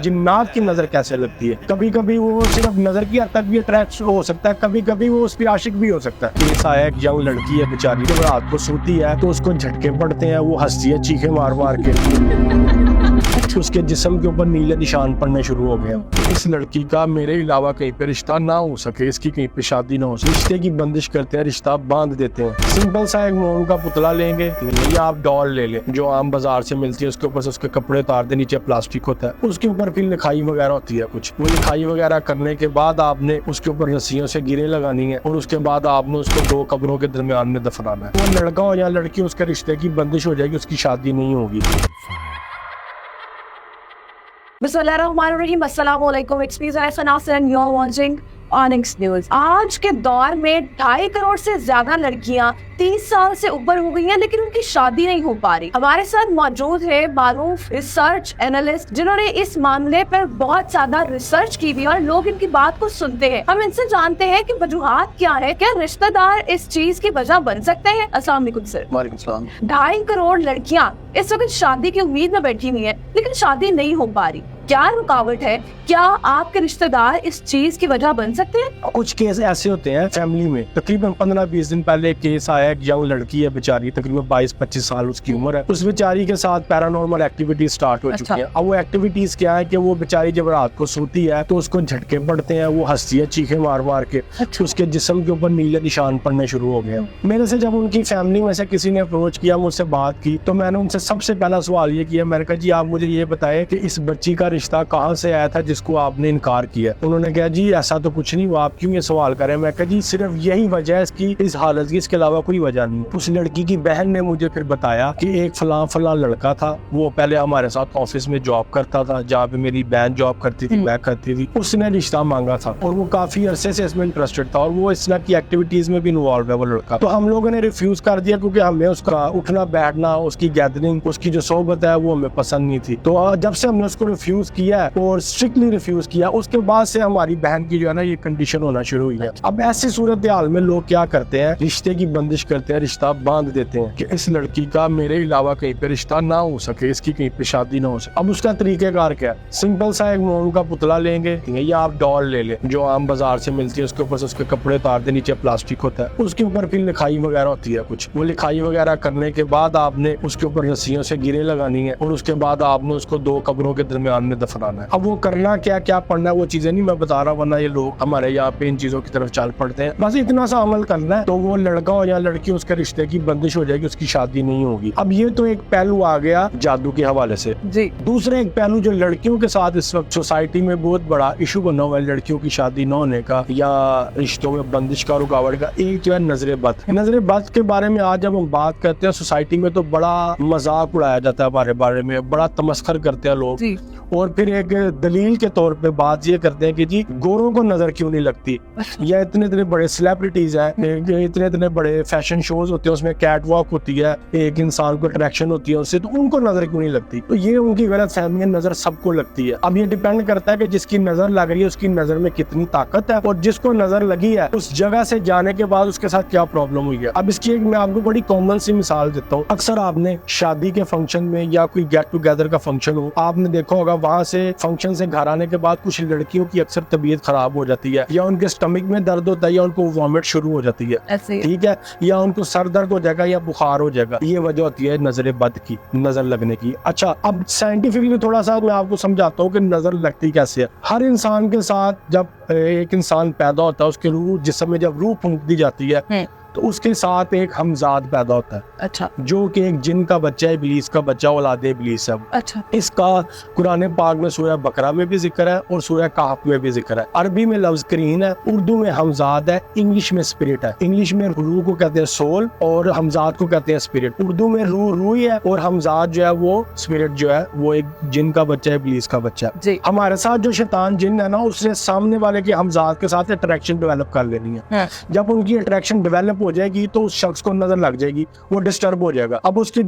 जिन्नात की नजर कैसे लगती है। कभी कभी वो सिर्फ नजर की हद तक भी अट्रैक्ट हो सकता है, कभी कभी वो उस पर आशिक भी हो सकता है। केस आया एक यंग लड़की है बेचारी, जब रात को सोती है तो उसको झटके पड़ते हैं, वो हंसती है चीखे मार मार के, उसके जिस्म के ऊपर नीले निशान पड़ने शुरू हो गए। इस लड़की का मेरे अलावा कहीं पे रिश्ता ना हो सके, इसकी कहीं पे शादी ना हो सके, रिश्ते की बंदिश करते हैं, रिश्ता बांध देते हैं। सिंपल सा एक मोम का पुतला लेंगे या आप डॉल ले लें जो आम बाजार से मिलती है, उसके ऊपर से उसके कपड़े उतार दे, नीचे प्लास्टिक होता है, उसके ऊपर फिर लिखाई वगैरह होती है कुछ। वो लिखाई वगैरह करने के बाद आपने उसके ऊपर रस्सियों से गिरे लगानी है और उसके बाद आपने उसको दो कब्रों के दरमियान में दफनाना है। वो लड़का हो या लड़की, उसके रिश्ते की बंदिश हो जाएगी, उसकी शादी नहीं होगी। बिस्मिल्लाहिर्रहमानिर्रहीम, अस्सलाम वालेकुम, it's me Zaifa Nasir and you are watching Onyx news. आज के दौर में 2.5 करोड़ से ज्यादा लड़कियां 30 साल से ऊपर हो गई हैं, लेकिन उनकी शादी नहीं हो पा रही। हमारे साथ मौजूद है मारूफ रिसर्च एनालिस्ट, जिन्होंने इस मामले पर बहुत ज्यादा रिसर्च की भी और लोग इनकी बात को सुनते हैं। हम इनसे जानते हैं कि वजूहात क्या है, क्या रिश्तेदार इस चीज की वजह बन सकते हैं। अस्सलाम वालेकुम सर। वालेकुम सलाम। 2.5 करोड़ लड़कियां इस वक्त शादी की उम्मीद में बैठी हुई है, लेकिन शादी नहीं हो पा रही। क्या रुकावट है? क्या आपके रिश्तेदार इस चीज की वजह बन सकते हैं? कुछ केस ऐसे होते हैं फैमिली में। तकरीबन 15-20 दिन पहले एक केस आया, एक यंग लड़की है बेचारी, तकरीबन 22-25 साल उसकी उम्र है। उस बेचारी के साथ पैरानॉर्मल एक्टिविटीज स्टार्ट हो चुकी हैं। अब वो एक्टिविटीज क्या है कि वो बेचारी जब रात को सोती है तो उसको झटके पड़ते हैं, वो हंसती है चीखे मार मार के, उसके जिस्म के ऊपर नीले निशान पड़ने शुरू हो गए। मेरे से जब उनकी फैमिली में से किसी ने अप्रोच किया, मुझसे बात की, तो मैंने उनसे सबसे पहला सवाल ये किया, मैंने कहा जी आप मुझे ये बताएं कि इस बच्ची का रिश्ता कहाँ से आया था जिसको आपने इनकार किया। उन्होंने कहा जी ऐसा तो कुछ नहीं हुआ, आप क्यों ये सवाल कर रहे हैं। मैं कहा जी सिर्फ यही वजह है इसकी, इस हालत की, इसके अलावा कोई वजह नहीं। उस लड़की की बहन ने मुझे फिर बताया कि एक फलां लड़का था, वो पहले हमारे साथ ऑफिस में जॉब करता था, जहाँ पे मेरी बहन जॉब करती थी, मैं करती थी। उसने रिश्ता मांगा था और वो काफी अरसे से इसमें इंटरेस्टेड था और वो इस तरह की एक्टिविटीज में भी इन्वॉल्व है वो लड़का। तो हम लोगों ने रिफ्यूज कर दिया क्योंकि हमें उसका उठना बैठना, उसकी गैदरिंग, उसकी जो सोहबत है वो हमें पसंद नहीं थी। तो जब से हमने उसको रिफ्यूज किया और स्ट्रिक्टली रिफ्यूज किया, उसके बाद से हमारी बहन की जो है ना ये कंडीशन होना शुरू हुई है। अब ऐसी सूरत हाल में लोग क्या करते हैं, रिश्ते की बंदिश करते हैं, रिश्ता बांध देते हैं कि इस लड़की का मेरे अलावा कहीं पे रिश्ता ना हो सके, इसकी कहीं पे शादी ना हो सके। अब उसका तरीकेकार क्या है? सिंपल सा एक मोम का पुतला लेंगे या आप डॉल ले लें जो आम बाजार से मिलती है, उसके ऊपर से उसके कपड़े उतार दे, नीचे प्लास्टिक होता है, उसके ऊपर फिर लिखाई वगैरह होती है कुछ। वो लिखाई वगैरह करने के बाद आपने उसके ऊपर रस्सियों से गिरे लगानी है और उसके बाद आपने उसको दो कब्रों के दरमियान में दफनाना है। अब वो करना क्या क्या पढ़ना है वो चीजें नहीं मैं बता रहा, वरना ये लोग हमारे यहाँ पे इन चीजों की तरफ चल पड़ते हैं। बस इतना सा अमल करना है तो वो लड़का हो या लड़की, उसके रिश्ते की बंदिश हो जाएगी, उसकी शादी नहीं होगी। अब ये तो एक पहलू आ गया जादू के हवाले से जी। दूसरा एक पहलू जो लड़कियों के साथ इस वक्त सोसाइटी में बहुत बड़ा इशू बना हुआ है, लड़कियों की शादी न होने का या रिश्तों में बंदिश का, रुकावट का, एक जो है नजरे बद। नजरे बद के बारे में आज जब हम बात करते हैं सोसाइटी में तो बड़ा मजाक उड़ाया जाता है हमारे बारे में, बड़ा तमस्खर करते हैं लोग और फिर एक दलील के तौर पे बात ये करते हैं कि जी गोरों को नजर क्यों नहीं लगती, या इतने इतने बड़े सेलिब्रिटीज हैं, इतने इतने बड़े फैशन शोज होते हैं, उसमें कैट वॉक होती है, एक इंसान को अट्रैक्शन होती है उससे, तो उनको नजर क्यों नहीं लगती? तो ये उनकी गलत फहमी है, नजर सबको लगती है। अब ये डिपेंड करता है कि जिसकी नजर लग रही है उसकी नजर में कितनी ताकत है और जिसको नजर लगी है उस जगह से जाने के बाद उसके साथ क्या प्रॉब्लम हुई है। अब इसकी एक मैं आपको बड़ी कॉमन सी मिसाल देता हूँ। अक्सर आपने शादी के फंक्शन में या कोई गेट टुगेदर का फंक्शन हो, आपने देखा होगा वहां से फंक्शन से घर आने के बाद कुछ लड़कियों की अक्सर तबीयत खराब हो जाती है, या उनके स्टमक में दर्द होता है, या उनको वॉमिट शुरू हो जाती है, ठीक है, या उनको सर दर्द हो जाएगा या बुखार हो जाएगा। ये वजह होती है नजर बद की, नजर लगने की। अच्छा, अब साइंटिफिकली थोड़ा सा मैं आपको समझाता हूँ कि नजर लगती कैसे है। हर इंसान के साथ जब एक इंसान पैदा होता है, उसके रूह जिस्म में जब रूह फूंक दी जाती है तो उसके साथ एक हमजाद पैदा होता है। अच्छा। जो कि एक जिन का बच्चा है, इब्लीस का बच्चा, औलाद इब्लीस है। अच्छा। इसका कुरान पाक में सूरह बकरा में भी जिक्र है और सूरह कहफ में भी जिक्र है। अरबी में लफ्ज करीन है, उर्दू में हमजाद है, इंग्लिश में स्पिरिट है। इंग्लिश में रूह को कहते हैं सोल और हमजाद को कहते हैं स्पिरिट। उर्दू में रूह है और हमजाद जो है वो स्पिरिट जो है वो एक जिन का बच्चा है, इब्लीस का बच्चा है। हमारे साथ जो शैतान जिन है ना, उसने सामने वाले के हमजाद के साथ अट्रैक्शन डेवलप कर लेनी है। जब उनकी अट्रैक्शन डेवलप हो जाएगी तो उस शख्स को नजर लग जाएगी, वो डिस्टर्ब हो जाएगा। अब उसके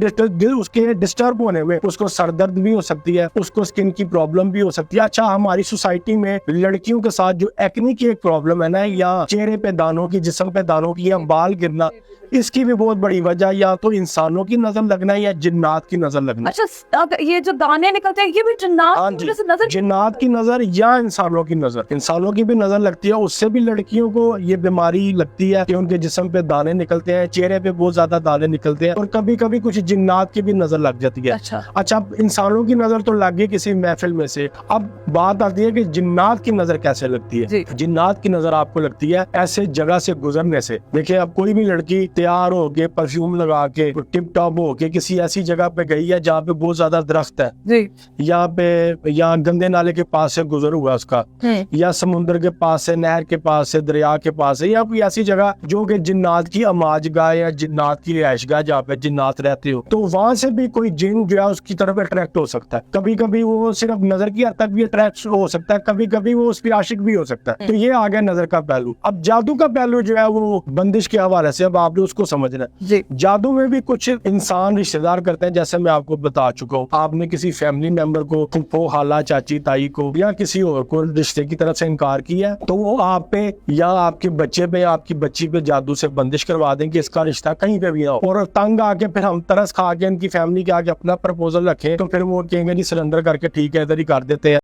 डिस्टर्ब होने में उसको सरदर्द भी हो सकती है, उसको स्किन की प्रॉब्लम भी हो सकती है। अच्छा, हमारी सोसाइटी में लड़कियों के साथ जो एक्ने की एक प्रॉब्लम है ना, या चेहरे पे दानों की, जिस्म पे दानों की, या बाल गिरना, इसकी भी बहुत बड़ी वजह या तो इंसानों की नजर लगना या जिन्नात की नजर लगना। अच्छा, ये जो दाने निकलते हैं ये भी जिन्नात हाँ की जी, वजह से नजर। जिन्नात की नजर या इंसानों की नजर, इंसानों की भी नजर लगती है, उससे भी लड़कियों को ये बीमारी लगती है कि उनके जिस्म पे दाने निकलते हैं, चेहरे पे बहुत ज्यादा दाने निकलते हैं, और कभी कभी कुछ जिन्नात की भी नजर लग जाती है। अच्छा, अब इंसानों की नजर तो लग गई किसी महफिल में से, अब बात आती है कि जिन्नात की नजर कैसे लगती है। जिन्नात की नजर आपको लगती है ऐसे जगह से गुजरने से। देखिए, अब कोई भी लड़की तैयार होके परफ्यूम लगा के टिप टॉप होके किसी ऐसी जगह पे गई है जहाँ पे बहुत ज्यादा दरख्त है, यहाँ पे या गंदे नाले के पास से गुजर हुआ उसका, या समुद्र के पास से, नहर के पास से, दरिया के पास से, या कोई ऐसी जगह जो कि जिन्नात की अमाजगाह या जिन्नात की रिहाइशगाह जहाँ पे जिन्नात रहते हो, तो वहां से भी कोई जिन जो है उसकी तरफ अट्रैक्ट हो सकता है। कभी कभी वो सिर्फ नजर की हद तक भी अट्रैक्ट हो सकता है, कभी कभी वो उस पर आशिक भी हो सकता है। तो ये आ गया नजर का पहलू। अब जादू का पहलू जो है वो बंदिश के हवाले से अब आपने उसको समझना है। जादू में भी कुछ इंसान रिश्तेदार करते हैं, जैसे मैं आपको बता चुका हूँ। आपने किसी फैमिली मेंबर को, फूफो, खाला, चाची, ताई को या किसी और को रिश्ते की तरफ से इनकार किया, तो वो आप पे या आपके बच्चे पे या आपकी बच्ची पे जादू से बंदिश करवा दें कि इसका रिश्ता कहीं पे भी ना हो, और तंग आके फिर हम तरस खा के इनकी फैमिली के आगे अपना प्रपोजल रखें, तो फिर वो कहेंगे जी सरेंडर करके ठीक है इधर ही कर देते हैं।